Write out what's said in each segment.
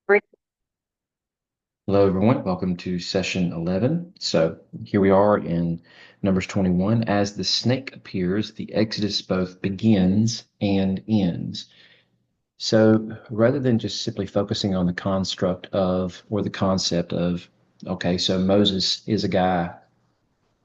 Great. Hello, everyone. Welcome to session 11. So here we are in Numbers 21. As the snake appears, the Exodus both begins and ends. So rather than just simply focusing on the construct of or the concept of, okay, so Moses is a guy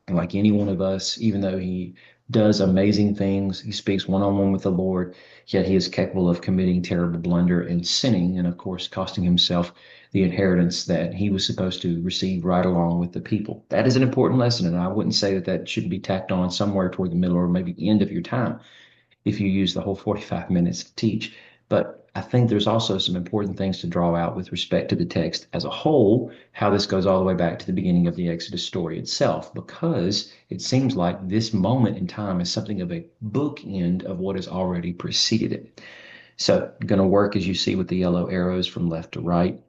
like any one of us, even though he does amazing things, he speaks one-on-one with the Lord, yet he is capable of committing terrible blunder and sinning, and of course, costing himself the inheritance that he was supposed to receive right along with the people. That is an important lesson, and I wouldn't say that that should be tacked on somewhere toward the middle or maybe the end of your time if you use the whole 45 minutes to teach. But I think there's also some important things to draw out with respect to the text as a whole, how this goes all the way back to the beginning of the Exodus story itself, because it seems like this moment in time is something of a bookend of what has already preceded it. So, going to work as you see with the yellow arrows from left to right,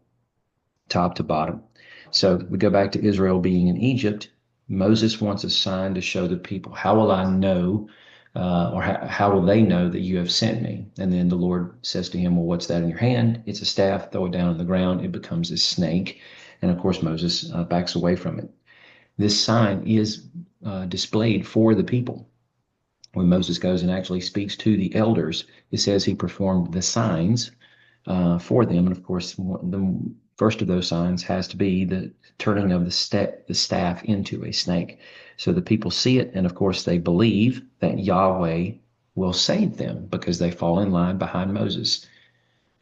top to bottom. So, we go back to Israel being in Egypt. Moses wants a sign to show the people, how will I know, or how will they know that you have sent me? And then the Lord says to him, well, what's that in your hand? It's a staff, throw it down on the ground. It becomes a snake. And of course, Moses backs away from it. This sign is displayed for the people. When Moses goes and actually speaks to the elders, it says he performed the signs for them. And of course, the first of those signs has to be the turning of the staff into a snake. So the people see it, and of course, they believe that Yahweh will save them because they fall in line behind Moses.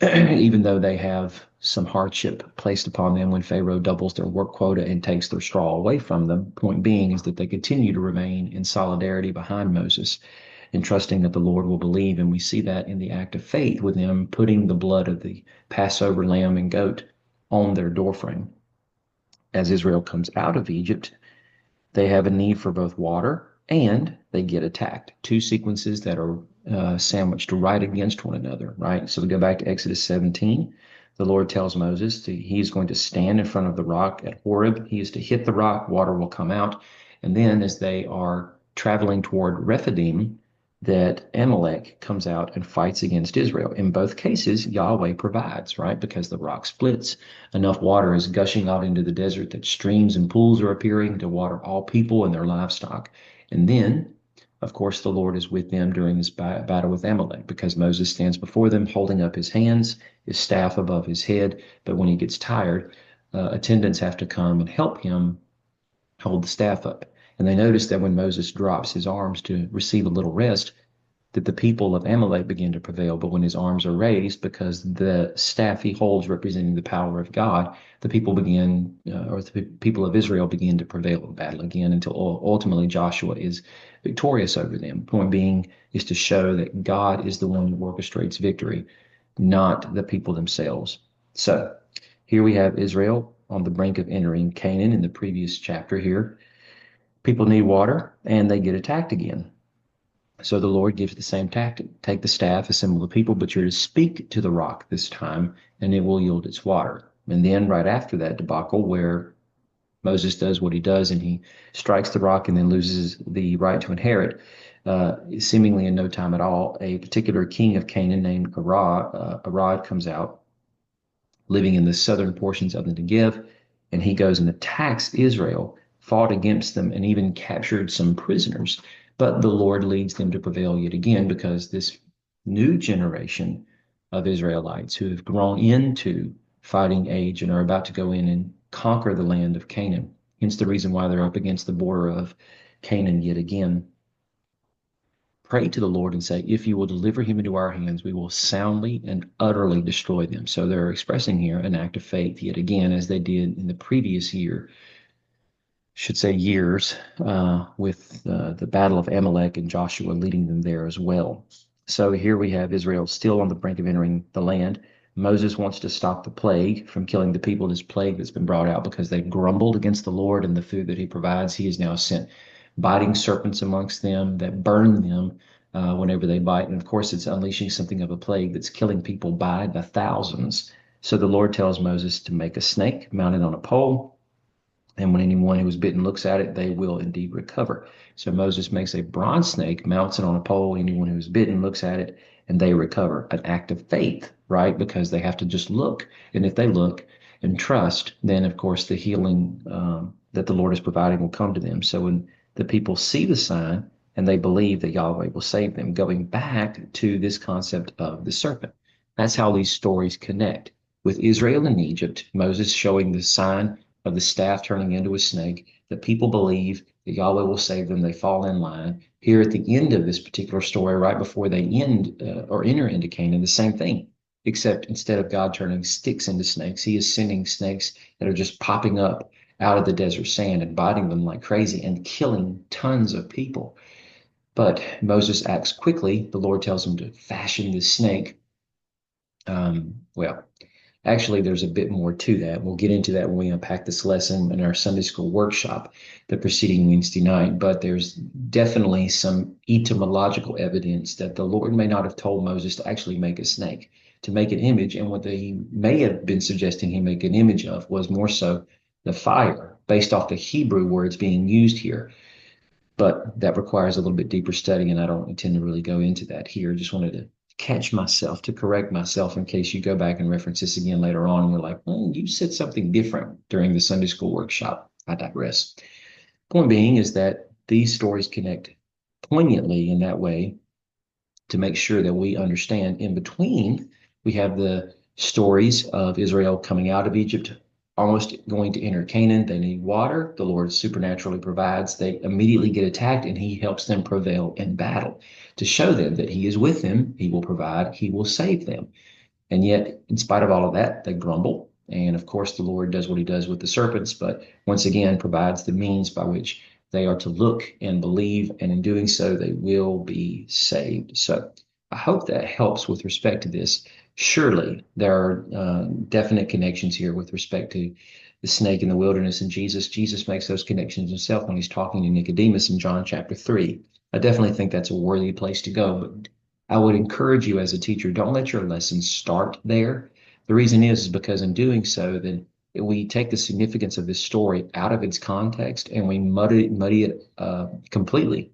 Even though they have some hardship placed upon them when Pharaoh doubles their work quota and takes their straw away from them. Point being is that they continue to remain in solidarity behind Moses and trusting that the Lord will believe. And we see that in the act of faith with them putting the blood of the Passover lamb and goat on their doorframe. As Israel comes out of Egypt, they have a need for both water and they get attacked. Two sequences that are sandwiched right against one another, right? So we go back to Exodus 17. The Lord tells Moses he's going to stand in front of the rock at Horeb. He is to hit the rock, water will come out. And then as they are traveling toward Rephidim, that Amalek comes out and fights against Israel. In both cases, Yahweh provides, right? Because the rock splits. Enough water is gushing out into the desert that streams and pools are appearing to water all people and their livestock. And then, of course, the Lord is with them during this battle with Amalek because Moses stands before them holding up his hands, his staff above his head. But when he gets tired, attendants have to come and help him hold the staff up. And they notice that when Moses drops his arms to receive a little rest, that the people of Amalek begin to prevail. But when his arms are raised, because the staff he holds representing the power of God, the people begin, or the people of Israel begin to prevail in battle again until ultimately Joshua is victorious over them. Point being is to show that God is the one who orchestrates victory, not the people themselves. So here we have Israel on the brink of entering Canaan in the previous chapter here. People need water and they get attacked again. So the Lord gives the same tactic. Take the staff, assemble the people, but you're to speak to the rock this time, and it will yield its water. And then right after that debacle, where Moses does what he does and he strikes the rock and then loses the right to inherit, seemingly in no time at all, a particular king of Canaan named Arad comes out, living in the southern portions of the Negev, and he goes and attacks Israel, fought against them, and even captured some prisoners. But the Lord leads them to prevail yet again because this new generation of Israelites who have grown into fighting age and are about to go in and conquer the land of Canaan. Hence the reason why they're up against the border of Canaan yet again. Pray to the Lord and say, if you will deliver him into our hands, we will soundly and utterly destroy them. So they're expressing here an act of faith yet again, as they did in the previous year, should say years, with the battle of Amalek and Joshua leading them there as well. So here we have Israel still on the brink of entering the land. Moses wants to stop the plague from killing the people, this plague that's been brought out because they grumbled against the Lord and the food that he provides. He has now sent biting serpents amongst them that burn them whenever they bite. And of course, it's unleashing something of a plague that's killing people by the thousands. So the Lord tells Moses to make a snake mounted on a pole, and when anyone who is bitten looks at it, they will indeed recover. So Moses makes a bronze snake, mounts it on a pole. Anyone who is bitten looks at it, and they recover. An act of faith, right? Because they have to just look. And if they look and trust, then of course the healing that the Lord is providing will come to them. So when the people see the sign and they believe that Yahweh will save them, going back to this concept of the serpent. That's how these stories connect. With Israel and Egypt, Moses showing the sign of the staff turning into a snake, that people believe that Yahweh will save them. They fall in line. Here at the end of this particular story, right before they end or enter into Canaan, the same thing, except instead of God turning sticks into snakes, he is sending snakes that are just popping up out of the desert sand and biting them like crazy and killing tons of people. But Moses acts quickly. The Lord tells him to fashion this snake. Well, actually, there's a bit more to that. We'll get into that when we unpack this lesson in our Sunday school workshop the preceding Wednesday night. But there's definitely some etymological evidence that the Lord may not have told Moses to actually make a snake, to make an image. And what he may have been suggesting he make an image of was more so the fire, based off the Hebrew words being used here. But that requires a little bit deeper study, and I don't intend to really go into that here. Just wanted to catch myself, to correct myself in case you go back and reference this again later on and you're like, well, you said something different during the Sunday school workshop. I digress. Point being is that these stories connect poignantly in that way to make sure that we understand. In between, we have the stories of Israel coming out of Egypt, almost going to enter Canaan. They need water. The Lord supernaturally provides. They immediately get attacked, and he helps them prevail in battle to show them that he is with them. He will provide. He will save them. And yet, in spite of all of that, they grumble. And of course, the Lord does what he does with the serpents, but once again provides the means by which they are to look and believe. And in doing so, they will be saved. So I hope that helps with respect to this. Surely there are definite connections here with respect to the snake in the wilderness and Jesus. Jesus makes those connections himself when he's talking to Nicodemus in John chapter 3. I definitely think that's a worthy place to go. But I would encourage you as a teacher, don't let your lessons start there. The reason is because in doing so, then we take the significance of this story out of its context and we muddy it completely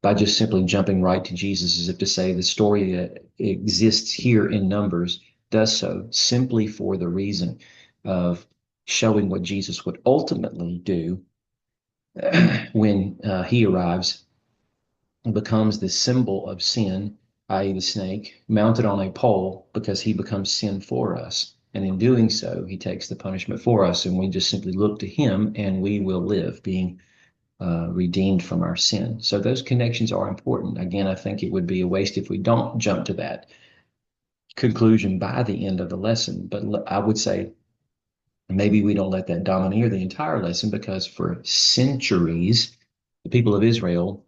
by just simply jumping right to Jesus, as if to say the story that exists here in Numbers does so simply for the reason of showing what Jesus would ultimately do when he arrives and becomes the symbol of sin, i.e., the snake, mounted on a pole because he becomes sin for us. And in doing so, he takes the punishment for us, and we just simply look to him and we will live, being redeemed from our sin. So those connections are important. Again, I think it would be a waste if we don't jump to that conclusion by the end of the lesson. But I would say maybe we don't let that domineer the entire lesson, because for centuries, the people of Israel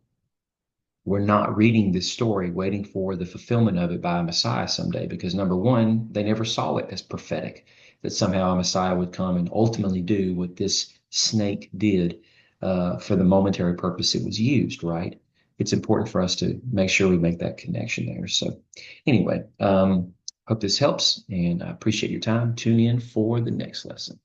were not reading this story, waiting for the fulfillment of it by a Messiah someday, because number one, they never saw it as prophetic, that somehow a Messiah would come and ultimately do what this snake did for the momentary purpose it was used, right? It's important for us to make sure we make that connection there. So anyway, hope this helps, and I appreciate your time. Tune in for the next lesson.